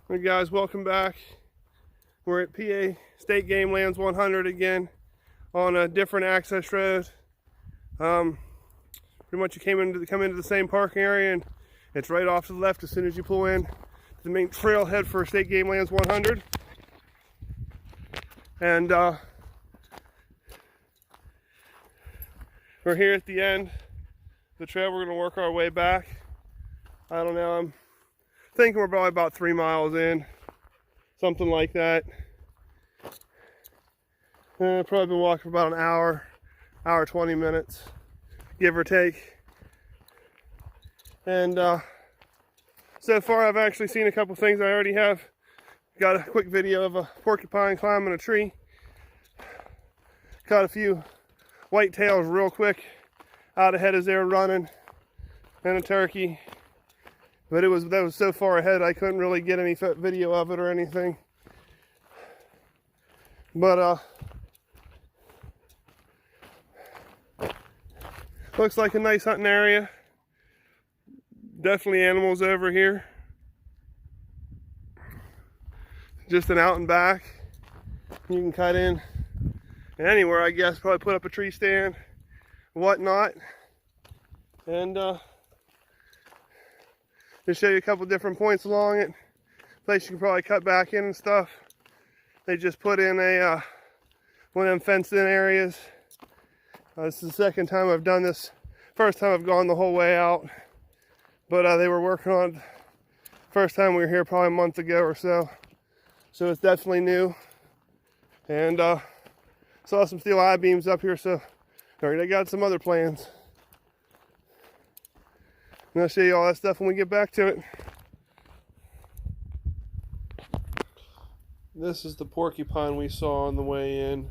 Hey guys, welcome back. We're at PA State Gamelands 100 again on a different access road. Pretty much you come into the same parking area, and it's right off to the left as soon as you pull in the main trailhead for State Gamelands 100. And we're here at the end of the trail. We're going to work our way back. I don't know, I'm thinking we're probably about 3 miles in, something like that. Probably been walking for about an hour 20 minutes, give or take. And so far I've actually seen a couple things. I already have got a quick video of a porcupine climbing a tree. Caught a few whitetails real quick out ahead as they were running, and a turkey. But that was so far ahead I couldn't really get any video of it or anything. But looks like a nice hunting area. Definitely animals over here. Just an out and back. You can cut in anywhere, I guess. Probably put up a tree stand, whatnot, and just show you a couple different points along it. Place you can probably cut back in and stuff. They just put in a one of them fenced in areas. This is the second time I've done this. First time I've gone the whole way out, but they were working on it first time we were here probably a month ago or so. So it's definitely new. And saw some steel I-beams up here, so they got some other plans. And I'll show you all that stuff when we get back to it. This is the porcupine we saw on the way in.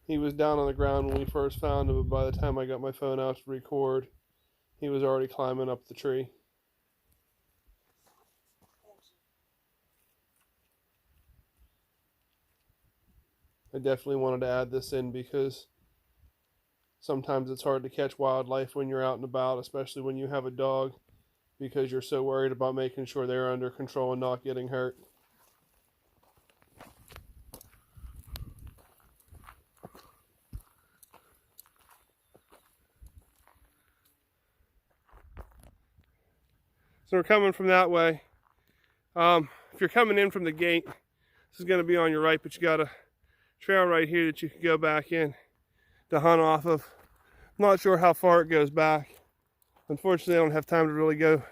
He was down on the ground when we first found him, but by the time I got my phone out to record, he was already climbing up the tree. I definitely wanted to add this in because sometimes it's hard to catch wildlife when you're out and about, especially when you have a dog, because you're so worried about making sure they're under control and not getting hurt. So we're coming from that way. If you're coming in from the gate, this is going to be on your right, but you got a trail right here that you can go back in to hunt off of. I'm not sure how far it goes back. Unfortunately, I don't have time to really go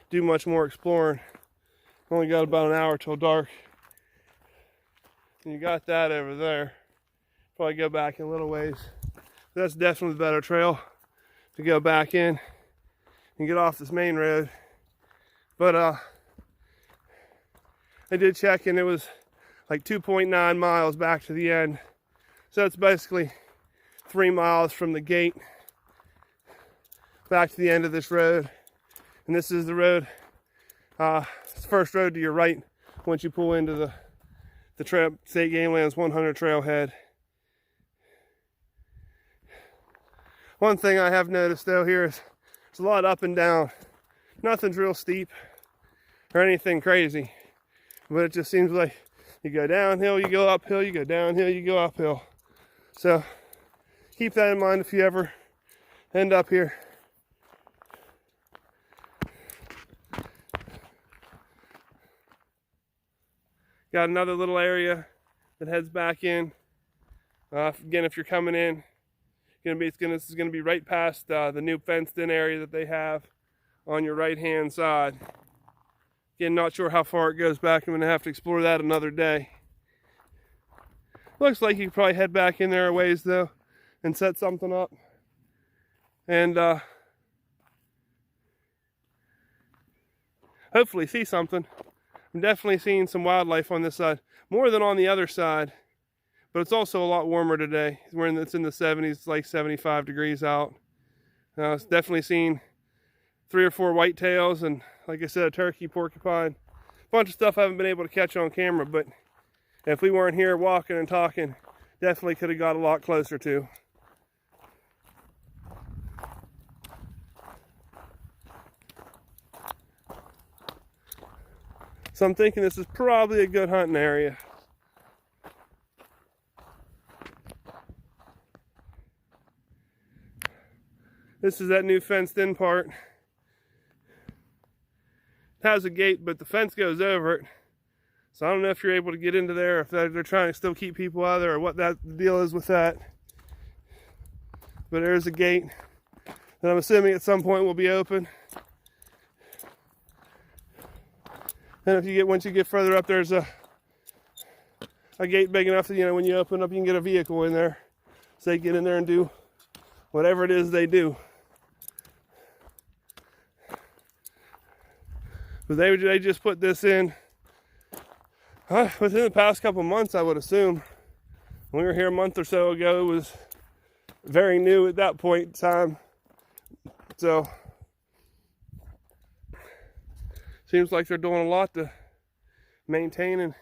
do much more exploring. Only got about an hour till dark. And you got that over there. Probably go back in a little ways. That's definitely the better trail to go back in and get off this main road. But I did check, and it was like 2.9 miles back to the end. So it's basically 3 miles from the gate back to the end of this road. And this is the road, it's the first road to your right once you pull into the State Gamelands 100 trailhead. One thing I have noticed though here is there's a lot up and down. Nothing's real steep or anything crazy, but it just seems like you go downhill, you go uphill, you go downhill, you go uphill. So keep that in mind if you ever end up here. Got another little area that heads back in. Again, if you're coming in, this is gonna be right past the new fenced-in area that they have on your right-hand side. Again, not sure how far it goes back. I'm gonna have to explore that another day. Looks like you could probably head back in there a ways though and set something up. And hopefully see something. I'm definitely seeing some wildlife on this side, more than on the other side, but it's also a lot warmer today. It's in the 70s, it's like 75 degrees out. It's definitely seen 3 or 4 whitetails, and like I said, a turkey, porcupine, a bunch of stuff I haven't been able to catch on camera, but if we weren't here walking and talking, definitely could have got a lot closer to. So I'm thinking this is probably a good hunting area. This is that new fenced in part. It has a gate, but the fence goes over it. So I don't know if you're able to get into there, if they're trying to still keep people out of there, or what that deal is with that. But there's a gate that I'm assuming at some point will be open. And once you get further up, there's a gate big enough that, you know, when you open up, you can get a vehicle in there. So they get in there and do whatever it is they do. But they just put this in within the past couple months, I would assume. When we were here a month or so ago, it was very new at that point in time. So seems like they're doing a lot to maintain and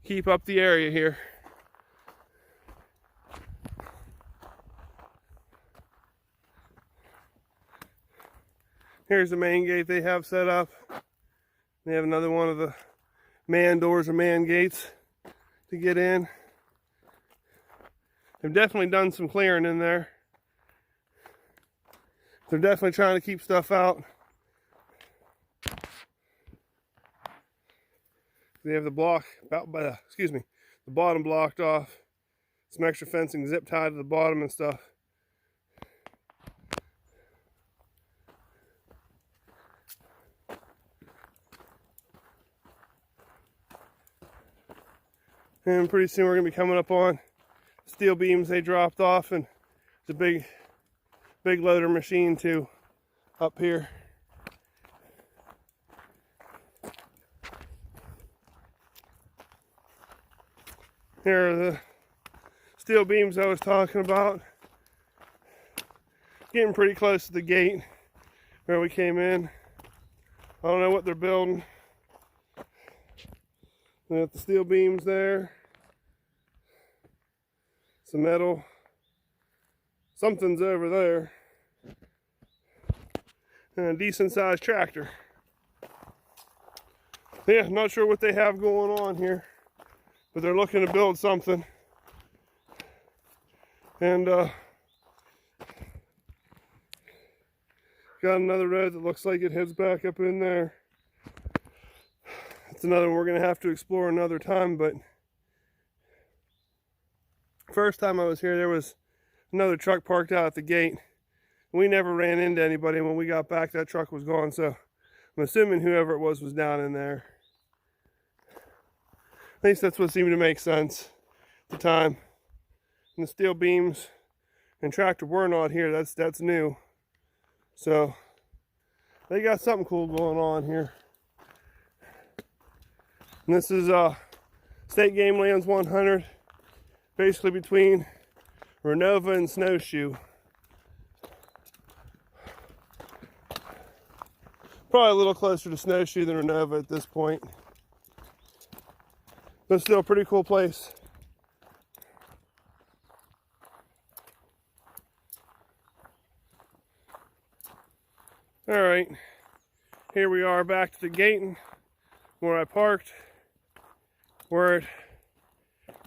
keep up the area here. Here's the main gate they have set up. They have another one of the man doors or man gates to get in. They've definitely done some clearing in there. They're definitely trying to keep stuff out. They have the the bottom blocked off. Some extra fencing zip tied to the bottom and stuff. And pretty soon we're going to be coming up on steel beams they dropped off, and it's a big loader machine too up here. Here are the steel beams I was talking about. Getting pretty close to the gate where we came in. I don't know what they're building. They got the steel beams there. Some metal. Something's over there. And a decent sized tractor. Yeah, not sure what they have going on here, but they're looking to build something. And got another road that looks like it heads back up in there. It's another one we're going to have to explore another time, but first time I was here, there was another truck parked out at the gate. We never ran into anybody. When we got back, that truck was gone, so I'm assuming whoever it was down in there. At least that's what seemed to make sense at the time. And the steel beams and tractor were not here. That's new. So they got something cool going on here. And this is State Gamelands 100, basically between Renova and Snowshoe. Probably a little closer to Snowshoe than Renova at this point. But still a pretty cool place. Alright, here we are back to the gate where I parked. We're at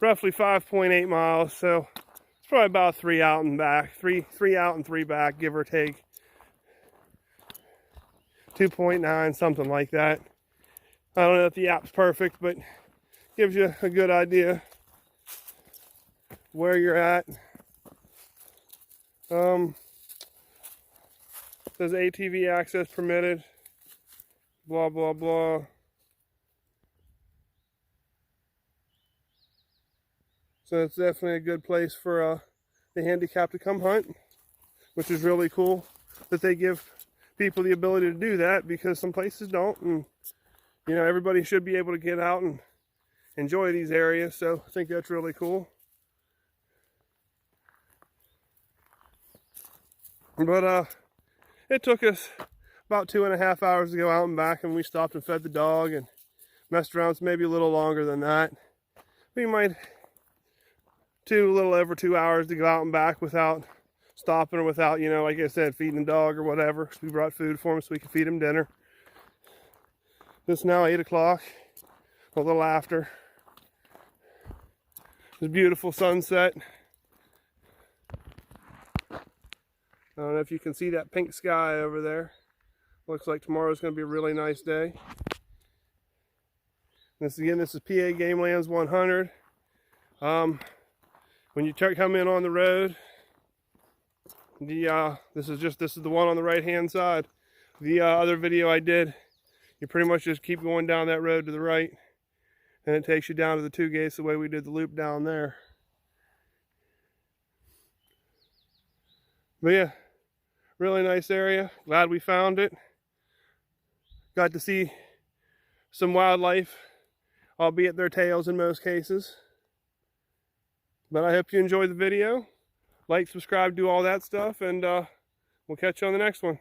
roughly 5.8 miles, so it's probably about 3 out and back. Three out and 3 back, give or take. 2.9, something like that. I don't know if the app's perfect, but gives you a good idea where you're at. Says ATV access permitted. Blah, blah, blah. So it's definitely a good place for the handicapped to come hunt, which is really cool that they give people the ability to do that, because some places don't, and you know, everybody should be able to get out and enjoy these areas. So I think that's really cool. But it took us about 2.5 hours to go out and back, and we stopped and fed the dog and messed around. So maybe a little longer than that. We might a little over 2 hours to go out and back without stopping, or without, you know, like I said, feeding the dog or whatever. We brought food for him so we could feed him dinner. It's now 8 o'clock, a little after. It's a beautiful sunset. I don't know if you can see that pink sky over there. Looks like tomorrow's going to be a really nice day. This is PA Gamelands 100. When you come in on the road, this is the one on the right hand side. The other video I did, you pretty much just keep going down that road to the right, and it takes you down to the 2 gates the way we did the loop down there. But yeah, really nice area. Glad we found it. Got to see some wildlife, albeit their tails in most cases. But I hope you enjoyed the video. Like, subscribe, do all that stuff, and we'll catch you on the next one.